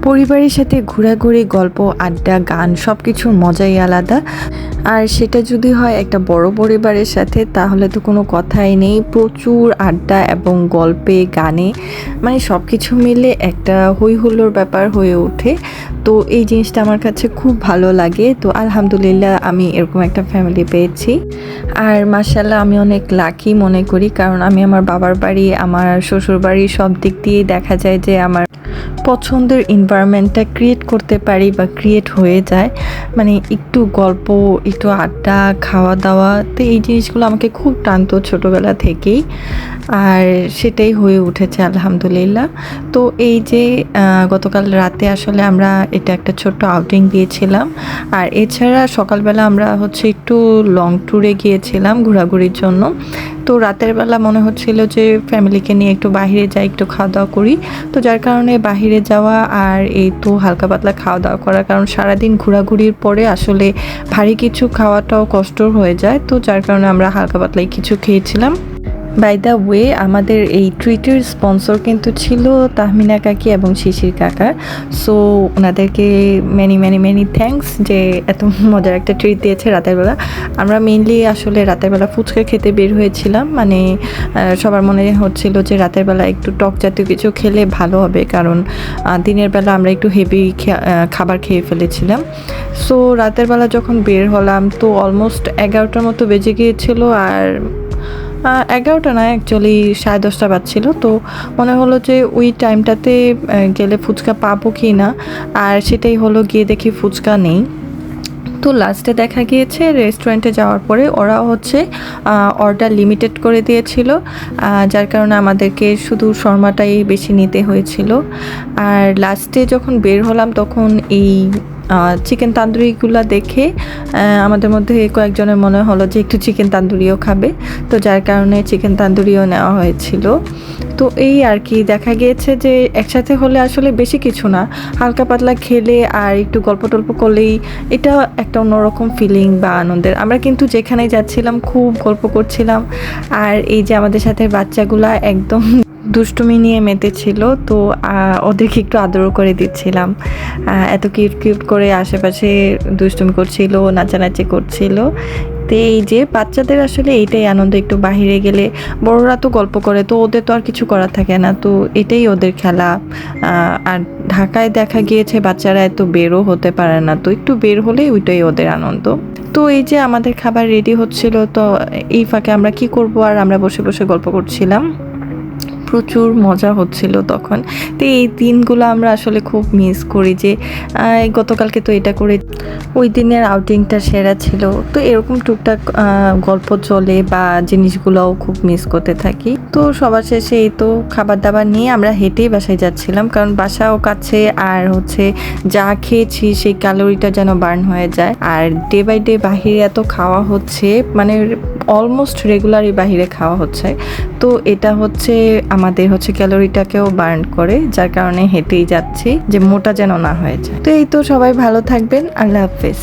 পরিবারের সাথে ঘোরাঘুরি, গল্প, আড্ডা, গান সবকিছুর মজাই আলাদা। আর সেটা যদি হয় একটা বড় পরিবারের সাথে তাহলে তো কোনো কথাই নেই। প্রচুর আড্ডা এবং গল্পে, গানে মানে সবকিছু মিলে একটা হই হুল্লোড় ব্যাপার হয়ে ওঠে। তো এই জিনিসটা আমার কাছে খুব ভালো লাগে। তো আলহামদুলিল্লাহ আমি এরকম একটা ফ্যামিলি পেয়েছি। আর মাশাআল্লাহ আমি অনেক লাকি মনে করি, কারণ আমি আমার বাবার বাড়ি, আমার শ্বশুর বাড়ি সব দিক দিয়েই দেখা যায় যে আমার পছন্দের এনভায়রনমেন্টটা ক্রিয়েট করতে পারি বা ক্রিয়েট হয়ে যায়। মানে একটু গল্প, একটু আড্ডা, খাওয়া দাওয়া, তো এই জিনিসগুলো আমাকে খুব টানতো ছোটোবেলা থেকেই। আর সেটাই হয়ে উঠেছে আলহামদুলিল্লাহ। তো এই যে গতকাল রাতে আসলে আমরা এটা একটা ছোট্ট আউটিং দিয়েছিলাম। আর এছাড়া সকালবেলা আমরা হচ্ছে একটু লং ট্যুরে গিয়েছিলাম ঘোরাঘুরির জন্য। তো রাতের বেলা মনে হচ্ছিল যে ফ্যামিলিকে নিয়ে একটু বাহিরে যাই, একটু খাওয়া দাওয়া করি। তো যার কারণে বাহিরে যাওয়া আর এই তো হালকা পাতলা খাওয়া দাওয়া করা, কারণ সারাদিন ঘোরাঘুরির পরে আসলে ভারী কিছু খাওয়াটাও কষ্ট হয়ে যায়। তো যার কারণে আমরা হালকা পাতলাই কিছু খেয়েছিলাম। বাই দ্য ওয়ে, আমাদের এই ট্রিটের স্পন্সর কিন্তু ছিল তাহমিনা কাকি এবং শিশির কাকা। সো ওনাদেরকে মেনি মেনি মেনি থ্যাঙ্কস যে এত মজার একটা ট্রিট দিয়েছে রাতের বেলা। আমরা মেইনলি আসলে রাতের বেলা ফুচকা খেতে বের হয়েছিলাম। মানে সবার মনে হচ্ছিল যে রাতের বেলা একটু টক জাতীয় কিছু খেলে ভালো হবে, কারণ দিনের বেলা আমরা একটু হেভি খাবার খেয়ে ফেলেছিলাম। সো রাতের বেলা যখন বের হলাম তো অলমোস্ট 11টার মতো বেজে গিয়েছিল। আর 11টা না, অ্যাকচুয়ালি 10:30 বাজছিল। তো মনে হলো যে ওই টাইমটাতে গেলে ফুচকা পাবো কি না, আর সেটাই হলো, গিয়ে দেখি ফুচকা নেই। তো লাস্টে দেখা গিয়েছে রেস্টুরেন্টে যাওয়ার পরে ওরা হচ্ছে অর্ডার লিমিটেড করে দিয়েছিল, যার কারণে আমাদেরকে শুধু শর্মাটাই বেশি নিতে হয়েছিল। আর লাস্টে যখন বের হলাম তখন এই চিকেন তান্দুরিগুলো দেখে আমাদের মধ্যে কয়েকজনের মনে হলো যে একটু চিকেন তান্দুরিও খাবে। তো যার কারণে চিকেন তান্দুরিও নেওয়া হয়েছিল। তো এই আর কি, দেখা গিয়েছে যে একসাথে হলে আসলে বেশি কিছু না, হালকা পাতলা খেলে আর একটু গল্প টল্প করলেই এটা একটা অন্যরকম ফিলিং বা আনন্দের। আমরা কিন্তু যেখানেই যাচ্ছিলাম খুব গল্প করছিলাম। আর এই যে আমাদের সাথে বাচ্চাগুলা একদম দুষ্টুমি নিয়ে মেতেছিল। তো ওদেরকে একটু আদরও করে দিচ্ছিলাম। এত কিউট কিউট করে আশেপাশে দুষ্টুমি করছিল, নাচানাচি করছিল। তো এই যে বাচ্চাদের আসলে এইটাই আনন্দ, একটু বাহিরে গেলে। বড়রা তো গল্প করে, তো ওদের তো আর কিছু করার থাকে না, তো এটাই ওদের খেলা। আর ঢাকায় দেখা গিয়েছে বাচ্চারা এত বেরও হতে পারে না, তো একটু বের হলেই ওইটাই ওদের আনন্দ। তো এই যে আমাদের খাবার রেডি হচ্ছিল, তো এই ফাঁকে আমরা কি করব, আর আমরা বসে বসে গল্প করছিলাম। প্রচুর মজা হচ্ছিল তখন। তো এই দিনগুলো আমরা আসলে খুব মিস করি যে গতকালকে তো এটা করে ওই দিনের আউটিংটা সেরা ছিল। তো এরকম টুকটাক গল্প চলে বা জিনিসগুলোও খুব মিস করতে থাকি। তো সবার শেষে এই তো খাবার দাবার নিয়ে আমরা হেঁটেই বাসায় যাচ্ছিলাম, কারণ বাসাও কাছে, আর হচ্ছে যা খেয়েছি সেই ক্যালোরিটা যেন বার্ন হয়ে যায়। আর ডে বাই ডে বাহিরে এত খাওয়া হচ্ছে, মানে অলমোস্ট রেগুলারই বাহিরে খাওয়া হচ্ছে। তো এটা হচ্ছে আমাদের হচ্ছে ক্যালোরিটাকেও বার্ন করে, যার কারণে হেঁটেই যাচ্ছি যে মোটা যেন না হয়ে যায়। তো এই তো, সবাই ভালো থাকবেন, আল্লাহ হাফেজ।